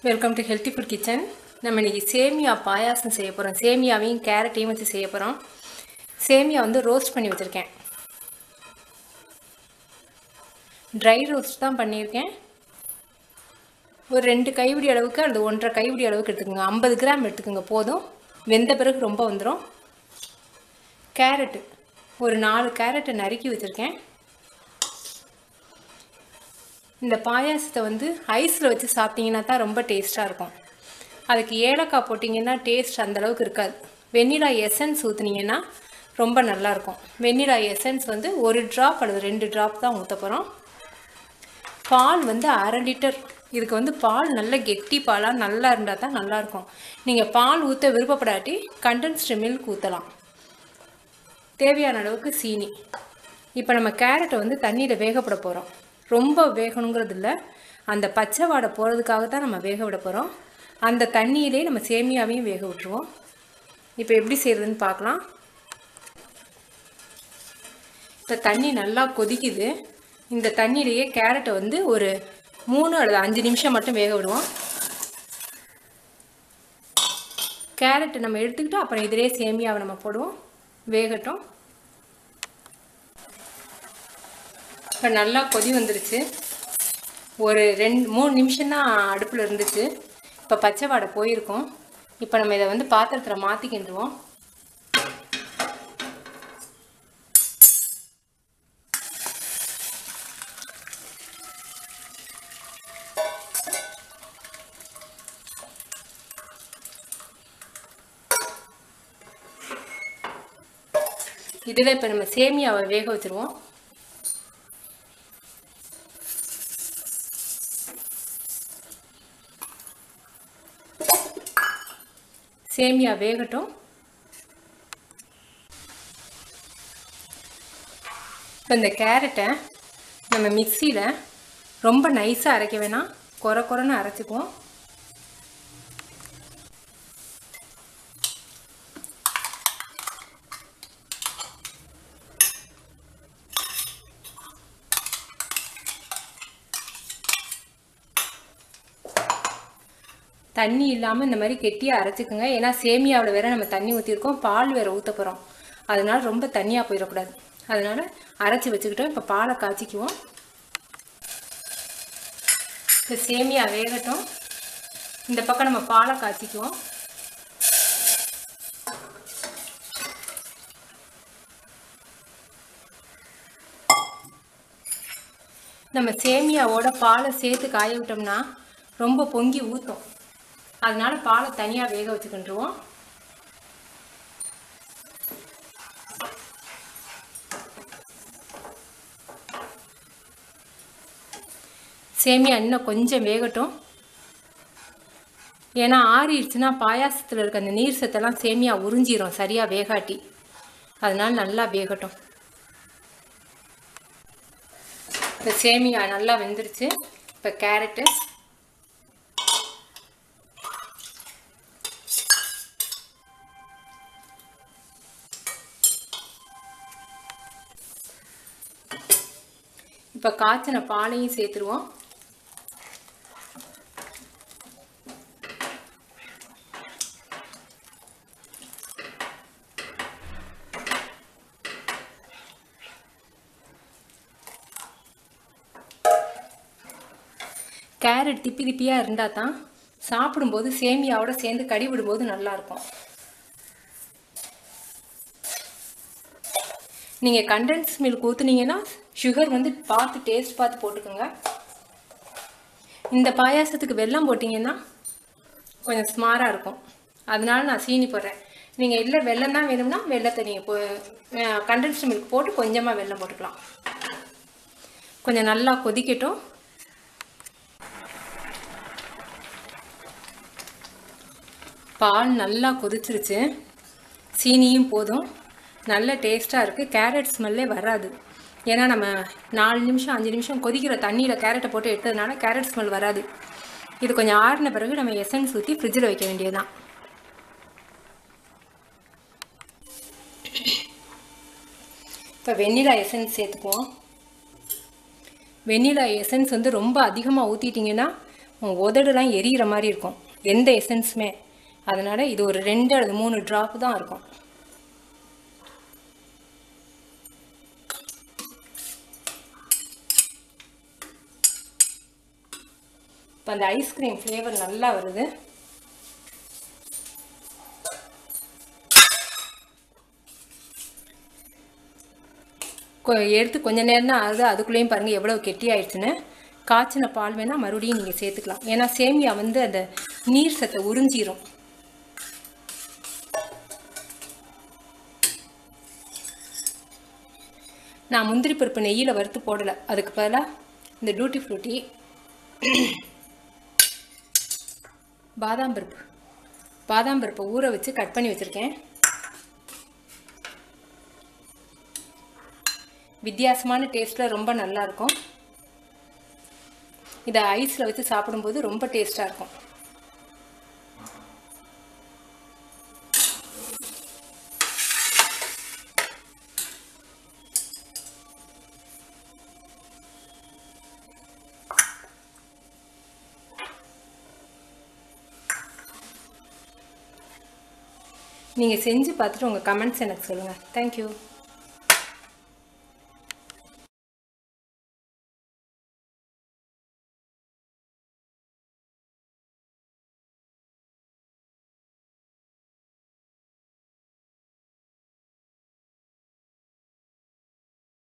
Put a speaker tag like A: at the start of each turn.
A: Welcome to healthy food kitchen. நம்ம இன்றைக்கி சேமியா பாயாசம் செய்ய போகிறோம். சேமியாவையும் கேரட்டையும் வச்சு செய்ய போகிறோம். சேமியா வந்து ரோஸ்ட் பண்ணி வச்சுருக்கேன். ட்ரை ரோஸ்ட் தான் பண்ணியிருக்கேன். ஒரு 2 கைப்பிடி அளவுக்கு அல்லது 1.5 கைப்பிடி அளவுக்கு எடுத்துக்கோங்க. 50 கிராம் எடுத்துக்கோங்க போதும். வெந்த பிறகு ரொம்ப வந்துடும். கேரட்டு ஒரு 4 கேரட்டை நறுக்கி வச்சுருக்கேன். இந்த பாயாசத்தை வந்து ஐஸில் வச்சு சாப்பிட்டிங்கன்னா தான் ரொம்ப டேஸ்ட்டாக இருக்கும். அதுக்கு ஏலக்காய் போட்டிங்கன்னா டேஸ்ட் அந்தளவுக்கு இருக்காது. வெண்ணிலா எசன்ஸ் ஊற்றுனீங்கன்னா ரொம்ப நல்லாயிருக்கும். வெண்ணிலா எசன்ஸ் வந்து 1 ட்ராப் அல்லது 2 ட்ராப் தான் ஊற்ற போகிறோம். பால் வந்து 1/2 லிட்டர். இதுக்கு வந்து பால் நல்ல கெட்டி பாலாக நல்லா இருந்தால் தான் நல்லாயிருக்கும். நீங்கள் பால் ஊற்ற விருப்பப்படாட்டி கண்டென்ஸ்டு மில்க் ஊற்றலாம். தேவையான அளவுக்கு சீனி. இப்போ நம்ம கேரட்டை வந்து தண்ணியில் வேகப்பட போகிறோம். ரொம்ப வேகணுங்கிறது இல்லை, அந்த பச்சை வாடை போகிறதுக்காக தான் நம்ம வேக விட போகிறோம். அந்த தண்ணியிலே நம்ம சேமியாவையும் வேக விட்டுருவோம். இப்போ எப்படி செய்கிறதுன்னு பார்க்கலாம். இப்போ தண்ணி நல்லா கொதிக்குது. இந்த தண்ணியிலேயே கேரட்டை வந்து ஒரு 3 அல்லது 5 நிமிஷம் மட்டும் வேக விடுவோம். கேரட்டை நம்ம எடுத்துக்கிட்டு அப்புறம் இதிலே சேமியாவை நம்ம போடுவோம். வேகட்டும். இப்போ நல்லா கொதி வந்துருச்சு. ஒரு 2-3 நிமிஷம் தான் அடுப்பில் இருந்துச்சு. இப்போ பச்சை வாடை போயிருக்கோம். இப்போ நம்ம இதை வந்து பாத்திரத்தில் மாற்றிக்கிண்டுருவோம். இதில் இப்போ நம்ம சேமியாவை வேக வச்சுருவோம். சேமியா வேகட்டும். இப்போ இந்த கேரட்டை நம்ம மிக்சியில் ரொம்ப நைஸாக அரைக்க வேணாம், குறைன்னு அரைச்சிக்குவோம். தண்ணி இல்லாமல் இந்த மாதிரி கெட்டியாக அரைச்சிக்கோங்க. ஏன்னா சேமியாவில் வேறு நம்ம தண்ணி ஊற்றிருக்கோம், பால் வேறு ஊற்ற போகிறோம். அதனால் ரொம்ப தண்ணியாக போயிடக்கூடாது. அதனால் அரைச்சி வச்சுக்கிட்டோம். இப்போ பாலை காய்ச்சிக்குவோம். இப்போ சேமியா வேகட்டும். இந்த பக்கம் நம்ம பாலை காய்ச்சிக்குவோம். நம்ம சேமியாவோட பாலை சேர்த்து காய விட்டோம்னா ரொம்ப பொங்கி ஊற்றும். அதனால பாலை தனியாக வேக வச்சுக்கிட்டுருவோம். சேமியா இன்னும் கொஞ்சம் வேகட்டும். ஏன்னா ஆறிடுச்சுன்னா பாயாசத்தில் இருக்க அந்த நீர் சத்தெல்லாம் சேமியா உறிஞ்சிரும் சரியாக வேகாட்டி. அதனால நல்லா வேகட்டும். இப்போ சேமியா நல்லா வெந்துருச்சு. இப்போ கேரட்டு, இப்போ காய்ச்சின பாலையும் சேர்த்துருவோம். கேரட் திப்பி திப்பியாக இருந்தால் தான் சாப்பிடும்போது சேமியாவோட சேர்ந்து கடி விடும்போது நல்லாயிருக்கும். நீங்கள் கண்டென்ஸ் மில்க் ஊற்றுனீங்கன்னா சுகர் வந்து டேஸ்ட் பார்த்து போட்டுக்கோங்க. இந்த பாயாசத்துக்கு வெல்லம் போட்டிங்கன்னா கொஞ்சம் ஸ்மாராக இருக்கும். அதனால நான் சீனி போடுறேன். நீங்கள் இல்லை வெல்லம் தான் வேணும்னா வெல்லத்தை நீங்கள் கண்டென்ஸ்டு மில்க் போட்டு கொஞ்சமாக வெல்லம் போட்டுக்கலாம். கொஞ்சம் நல்லா கொதிக்கட்டும். பால் நல்லா கொதிச்சிருச்சு. சீனியும் போதும். நல்ல டேஸ்ட்டாக இருக்குது. கேரட் ஸ்மெல்லே வராது. ஏன்னா நம்ம 4 நிமிஷம் 5 நிமிஷம் கொதிக்கிற தண்ணியில் கேரட்டை போட்டு எடுத்ததுனால கேரட் ஸ்மெல் வராது. இது கொஞ்சம் ஆறின பிறகு நம்ம எசன்ஸ் ஊற்றி ஃப்ரிட்ஜில் வைக்க வேண்டியதுதான். இப்போ வெண்ணிலா எசன்ஸ் சேர்த்துக்குவோம். வெண்ணிலா எசன்ஸ் வந்து ரொம்ப அதிகமாக ஊற்றிட்டிங்கன்னா உதடுலாம் எரியிற மாதிரி இருக்கும் எந்த எசன்ஸுமே. அதனால் இது ஒரு 2 அல்லது 3 ட்ராப் தான் இருக்கும். இப்போ அந்த ஐஸ்கிரீம் ஃப்ளேவர் நல்லா வருது. எடுத்து கொஞ்சம் நேரம் தான் ஆகுது, அதுக்குள்ளேயும் பாருங்கள் எவ்வளோ கெட்டி ஆயிடுச்சுன்னு. காய்ச்சின பால் வேணால் மறுபடியும் நீங்கள் சேர்த்துக்கலாம். ஏன்னா சேமியா வந்து அந்த நீர் சத்தை உறிஞ்சிரும். நான் முந்திரி பருப்பு நெய்யில் வறுத்து போடலை, அதுக்கு பதிலாக இந்த டூட்டி ஃப்ரூட்டி, பாதாம் பருப்பை ஊற வச்சு கட் பண்ணி வச்சுருக்கேன். வித்தியாசமான டேஸ்ட்டில் ரொம்ப நல்லாயிருக்கும். இதை ஐஸில் வச்சு சாப்பிடும்போது ரொம்ப டேஸ்ட்டாக இருக்கும். நீங்கள் செஞ்சு பார்த்துட்டு உங்கள் கமெண்ட்ஸ் எனக்கு சொல்லுங்கள். தேங்க்யூ.